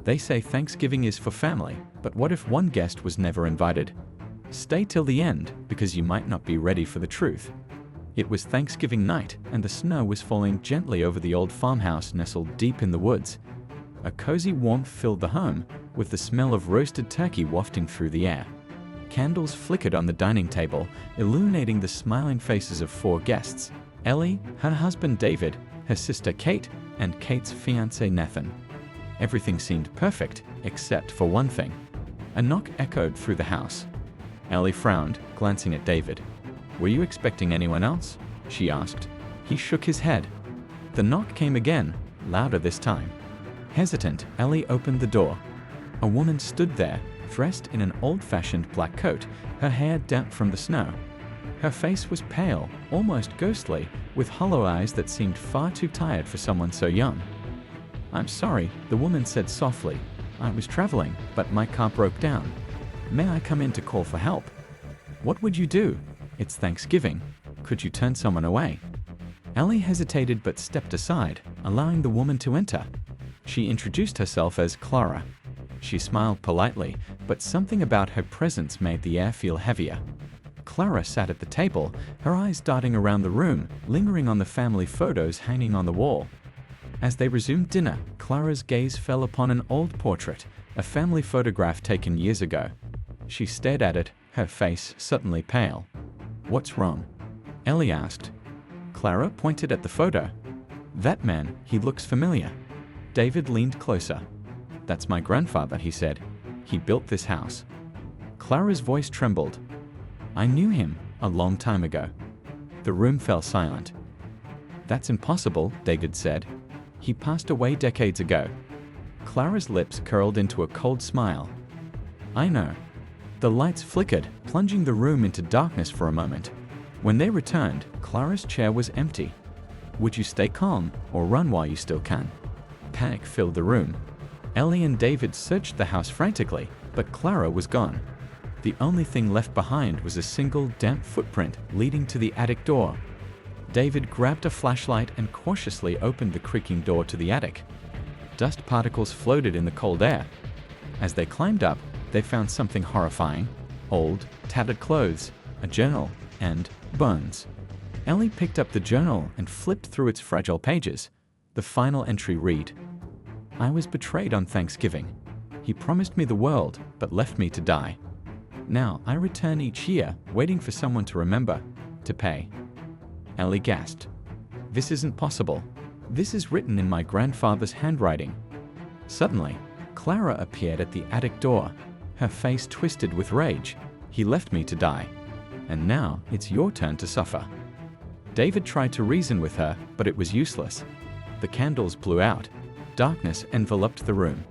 They say Thanksgiving is for family, but what if one guest was never invited? Stay till the end, because you might not be ready for the truth. It was Thanksgiving night, and the snow was falling gently over the old farmhouse nestled deep in the woods. A cozy warmth filled the home, with the smell of roasted turkey wafting through the air. Candles flickered on the dining table, illuminating the smiling faces of 4 guests: Ellie, her husband David, her sister Kate, and Kate's fiancé Nathan. Everything seemed perfect, except for one thing. A knock echoed through the house. Ellie frowned, glancing at David. "Were you expecting anyone else?" she asked. He shook his head. The knock came again, louder this time. Hesitant, Ellie opened the door. A woman stood there, dressed in an old-fashioned black coat, her hair damp from the snow. Her face was pale, almost ghostly, with hollow eyes that seemed far too tired for someone so young. "I'm sorry," the woman said softly. "I was traveling, but my car broke down. May I come in to call for help?" "What would you do? It's Thanksgiving. Could you turn someone away?" Ellie hesitated but stepped aside, allowing the woman to enter. She introduced herself as Clara. She smiled politely, but something about her presence made the air feel heavier. Clara sat at the table, her eyes darting around the room, lingering on the family photos hanging on the wall. As they resumed dinner, Clara's gaze fell upon an old portrait, a family photograph taken years ago. She stared at it, her face suddenly pale. "What's wrong?" Ellie asked. Clara pointed at the photo. "That man, he looks familiar." David leaned closer. "That's my grandfather," he said. "He built this house." Clara's voice trembled. "I knew him a long time ago." The room fell silent. "That's impossible," David said. "He passed away decades ago." Clara's lips curled into a cold smile. "I know." The lights flickered, plunging the room into darkness for a moment. When they returned, Clara's chair was empty. "Would you stay calm or run while you still can?" Panic filled the room. Ellie and David searched the house frantically, but Clara was gone. The only thing left behind was a single damp footprint leading to the attic door. David grabbed a flashlight and cautiously opened the creaking door to the attic. Dust particles floated in the cold air. As they climbed up, they found something horrifying: old, tattered clothes, a journal, and bones. Ellie picked up the journal and flipped through its fragile pages. The final entry read, "I was betrayed on Thanksgiving. He promised me the world, but left me to die. Now I return each year, waiting for someone to remember, to pay." Ellie gasped. "This isn't possible. This is written in my grandfather's handwriting." Suddenly, Clara appeared at the attic door, her face twisted with rage. "He left me to die. And now it's your turn to suffer." David tried to reason with her, but it was useless. The candles blew out. Darkness enveloped the room.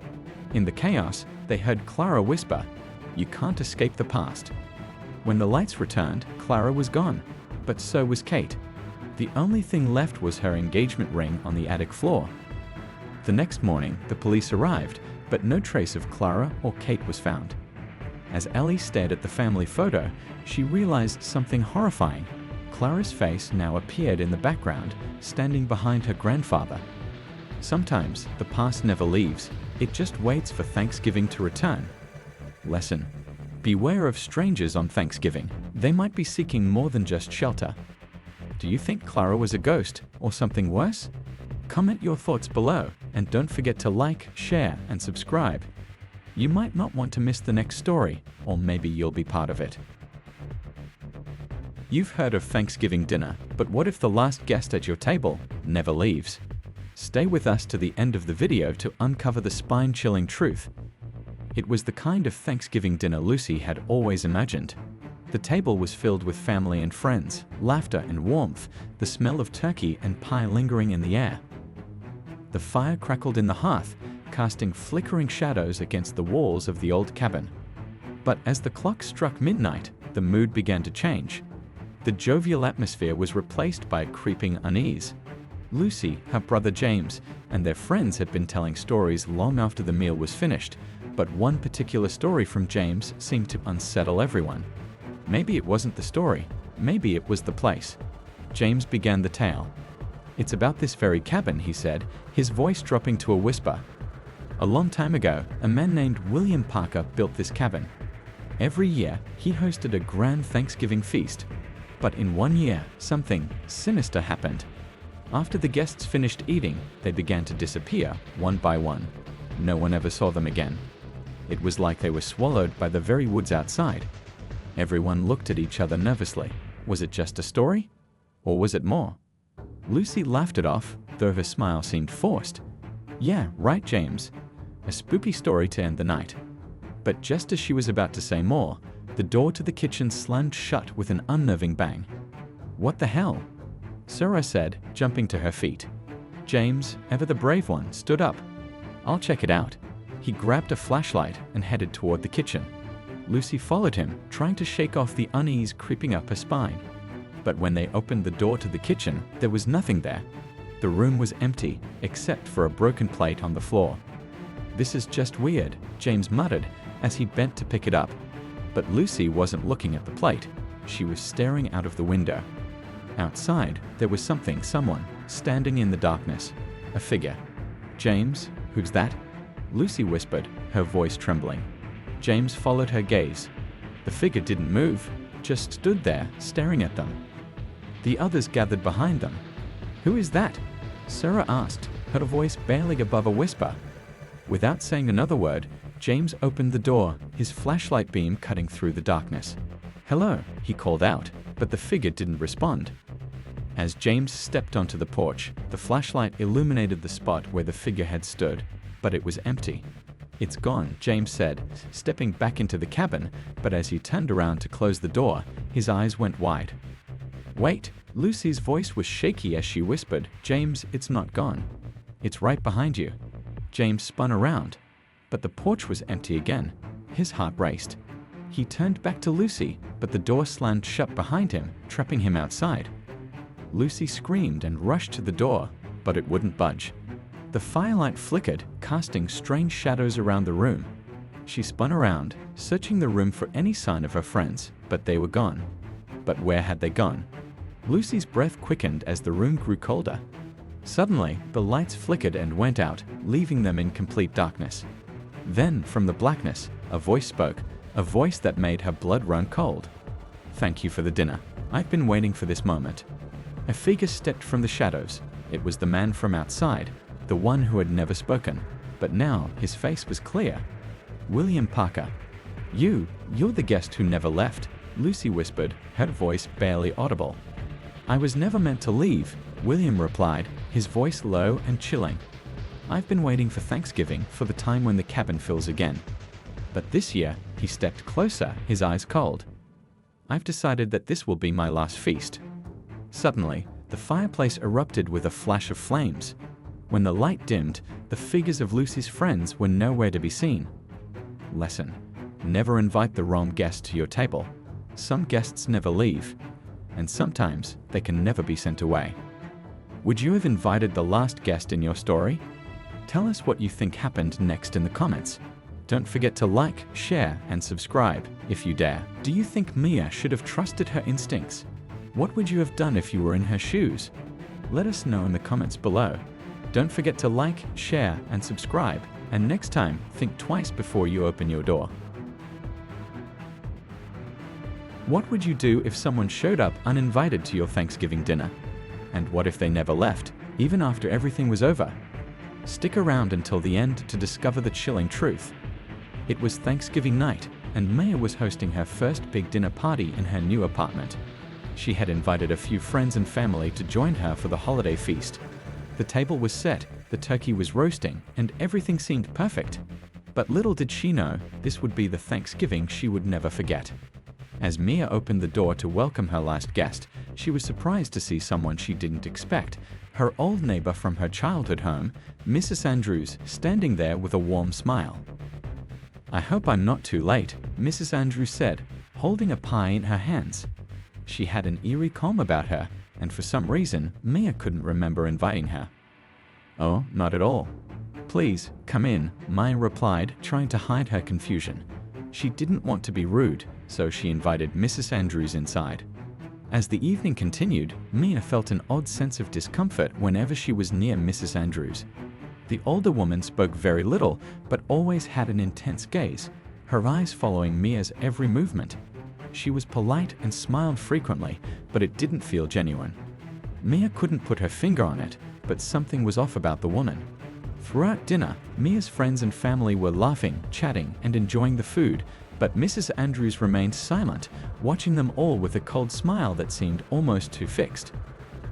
In the chaos, they heard Clara whisper, "You can't escape the past." When the lights returned, Clara was gone, but so was Kate. The only thing left was her engagement ring on the attic floor. The next morning, the police arrived, but no trace of Clara or Kate was found. As Ellie stared at the family photo, she realized something horrifying. Clara's face now appeared in the background, standing behind her grandfather. Sometimes the past never leaves, it just waits for Thanksgiving to return. Lesson: beware of strangers on Thanksgiving. They might be seeking more than just shelter. Do you think Clara was a ghost or something worse? Comment your thoughts below, and don't forget to like, share, and subscribe. You might not want to miss the next story, or maybe you'll be part of it. You've heard of Thanksgiving dinner, but what if the last guest at your table never leaves? Stay with us to the end of the video to uncover the spine-chilling truth. It was the kind of Thanksgiving dinner Lucy had always imagined. The table was filled with family and friends, laughter and warmth, the smell of turkey and pie lingering in the air. The fire crackled in the hearth, casting flickering shadows against the walls of the old cabin. But as the clock struck midnight, the mood began to change. The jovial atmosphere was replaced by a creeping unease. Lucy, her brother James, and their friends had been telling stories long after the meal was finished, but one particular story from James seemed to unsettle everyone. Maybe it wasn't the story, maybe it was the place. James began the tale. "It's about this very cabin," he said, his voice dropping to a whisper. A long time ago, a man named William Parker built this cabin. Every year, he hosted a grand Thanksgiving feast. But in one year, something sinister happened. After the guests finished eating, they began to disappear one by one. No one ever saw them again. It was like they were swallowed by the very woods outside. Everyone looked at each other nervously. Was it just a story? Or was it more? Lucy laughed it off, though her smile seemed forced. Yeah, right, James. A spooky story to end the night. But just as she was about to say more, the door to the kitchen slammed shut with an unnerving bang. What the hell? Sarah said, jumping to her feet. James, ever the brave one, stood up. I'll check it out. He grabbed a flashlight and headed toward the kitchen. Lucy followed him, trying to shake off the unease creeping up her spine. But when they opened the door to the kitchen, there was nothing there. The room was empty, except for a broken plate on the floor. This is just weird, James muttered as he bent to pick it up. But Lucy wasn't looking at the plate. She was staring out of the window. Outside, there was someone, standing in the darkness. A figure. James, who's that? Lucy whispered, her voice trembling. James followed her gaze. The figure didn't move, just stood there, staring at them. The others gathered behind them. Who is that? Sarah asked, her voice barely above a whisper. Without saying another word, James opened the door, his flashlight beam cutting through the darkness. Hello, he called out, but the figure didn't respond. As James stepped onto the porch, the flashlight illuminated the spot where the figure had stood, but it was empty. It's gone, James said, stepping back into the cabin, but as he turned around to close the door, his eyes went wide. Wait, Lucy's voice was shaky as she whispered, James, it's not gone. It's right behind you. James spun around, but the porch was empty again. His heart raced. He turned back to Lucy, but the door slammed shut behind him, trapping him outside. Lucy screamed and rushed to the door, but it wouldn't budge. The firelight flickered, casting strange shadows around the room. She spun around, searching the room for any sign of her friends, but they were gone. But where had they gone? Lucy's breath quickened as the room grew colder. Suddenly, the lights flickered and went out, leaving them in complete darkness. Then, from the blackness, a voice spoke, a voice that made her blood run cold. Thank you for the dinner. I've been waiting for this moment. A figure stepped from the shadows. It was the man from outside, the one who had never spoken, but now his face was clear. William Parker. You're the guest who never left, Lucy whispered, her voice barely audible. I was never meant to leave, William replied, his voice low and chilling. I've been waiting for Thanksgiving, for the time when the cabin fills again. But this year, he stepped closer, his eyes cold. I've decided that this will be my last feast. Suddenly, the fireplace erupted with a flash of flames. When the light dimmed, the figures of Lucy's friends were nowhere to be seen. Lesson: never invite the wrong guest to your table. Some guests never leave, and sometimes they can never be sent away. Would you have invited the last guest in your story? Tell us what you think happened next in the comments. Don't forget to like, share, and subscribe if you dare. Do you think Mia should have trusted her instincts? What would you have done if you were in her shoes? Let us know in the comments below. Don't forget to like, share, and subscribe. And next time, think twice before you open your door. What would you do if someone showed up uninvited to your Thanksgiving dinner? And what if they never left, even after everything was over? Stick around until the end to discover the chilling truth. It was Thanksgiving night, and Maya was hosting her first big dinner party in her new apartment. She had invited a few friends and family to join her for the holiday feast. The table was set, the turkey was roasting, and everything seemed perfect. But little did she know, this would be the Thanksgiving she would never forget. As Mia opened the door to welcome her last guest, she was surprised to see someone she didn't expect. Her old neighbor from her childhood home, Mrs. Andrews, standing there with a warm smile. I hope I'm not too late, Mrs. Andrews said, holding a pie in her hands. She had an eerie calm about her, and for some reason, Mia couldn't remember inviting her. Oh, not at all. Please, come in, Maya replied, trying to hide her confusion. She didn't want to be rude, so she invited Mrs. Andrews inside. As the evening continued, Mia felt an odd sense of discomfort whenever she was near Mrs. Andrews. The older woman spoke very little, but always had an intense gaze, her eyes following Mia's every movement. She was polite and smiled frequently, but it didn't feel genuine. Mia couldn't put her finger on it, but something was off about the woman. Throughout dinner, Mia's friends and family were laughing, chatting, and enjoying the food, but Mrs. Andrews remained silent, watching them all with a cold smile that seemed almost too fixed.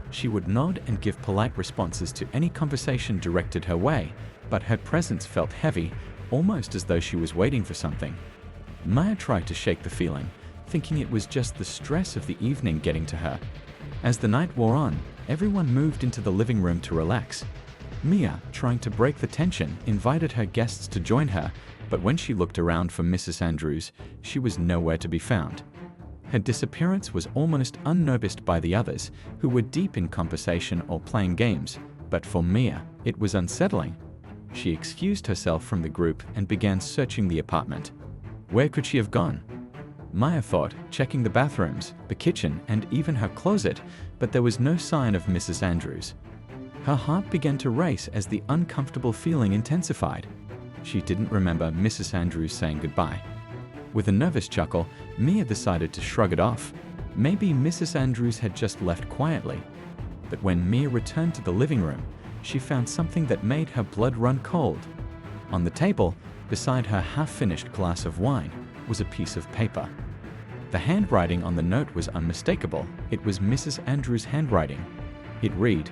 She would nod and give polite responses to any conversation directed her way, but her presence felt heavy, almost as though she was waiting for something. Maya tried to shake the feeling, thinking it was just the stress of the evening getting to her. As the night wore on, everyone moved into the living room to relax. Mia, trying to break the tension, invited her guests to join her, but when she looked around for Mrs. Andrews, she was nowhere to be found. Her disappearance was almost unnoticed by the others, who were deep in conversation or playing games, but for Mia, it was unsettling. She excused herself from the group and began searching the apartment. Where could she have gone? Maya thought, checking the bathrooms, the kitchen, and even her closet, but there was no sign of Mrs. Andrews. Her heart began to race as the uncomfortable feeling intensified. She didn't remember Mrs. Andrews saying goodbye. With a nervous chuckle, Mia decided to shrug it off. Maybe Mrs. Andrews had just left quietly. But when Mia returned to the living room, she found something that made her blood run cold. On the table, beside her half-finished glass of wine, was a piece of paper. The handwriting on the note was unmistakable. It was Mrs. Andrews' handwriting. It read,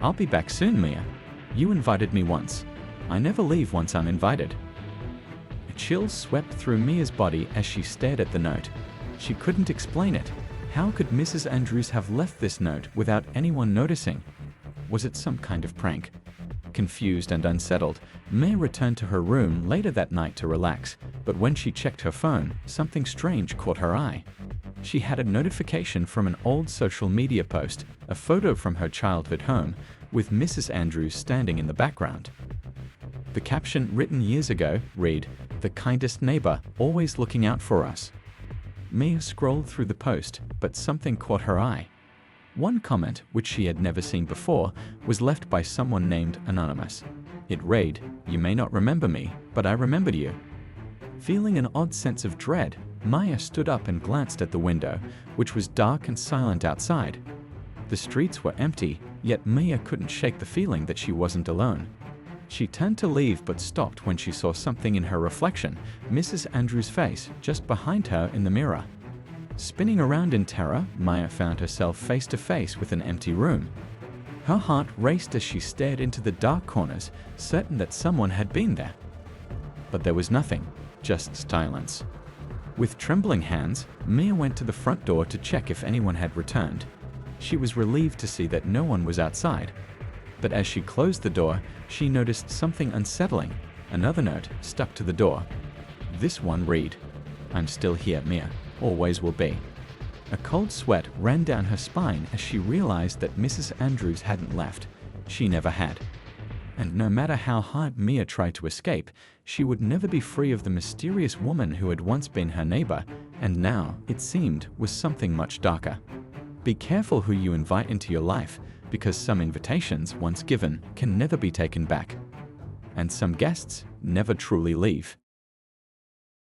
"I'll be back soon, Mia. You invited me once. I never leave once I'm invited." A chill swept through Mia's body as she stared at the note. She couldn't explain it. How could Mrs. Andrews have left this note without anyone noticing? Was it some kind of prank? Confused and unsettled, Mia returned to her room later that night to relax, but when she checked her phone, something strange caught her eye. She had a notification from an old social media post, a photo from her childhood home, with Mrs. Andrews standing in the background. The caption, written years ago, read, "The kindest neighbor, always looking out for us." Mia scrolled through the post, but something caught her eye. One comment, which she had never seen before, was left by someone named Anonymous. It read, "You may not remember me, but I remembered you." Feeling an odd sense of dread, Maya stood up and glanced at the window, which was dark and silent outside. The streets were empty, yet Mia couldn't shake the feeling that she wasn't alone. She turned to leave but stopped when she saw something in her reflection, Mrs. Andrews' face, just behind her in the mirror. Spinning around in terror, Maya found herself face to face with an empty room. Her heart raced as she stared into the dark corners, certain that someone had been there. But there was nothing, just silence. With trembling hands, Mia went to the front door to check if anyone had returned. She was relieved to see that no one was outside. But as she closed the door, she noticed something unsettling. Another note stuck to the door. This one read, "I'm still here, Mia. Always will be." A cold sweat ran down her spine as she realized that Mrs. Andrews hadn't left. She never had. And no matter how hard Mia tried to escape, she would never be free of the mysterious woman who had once been her neighbor, and now, it seemed, was something much darker. Be careful who you invite into your life, because some invitations, once given, can never be taken back. And some guests never truly leave.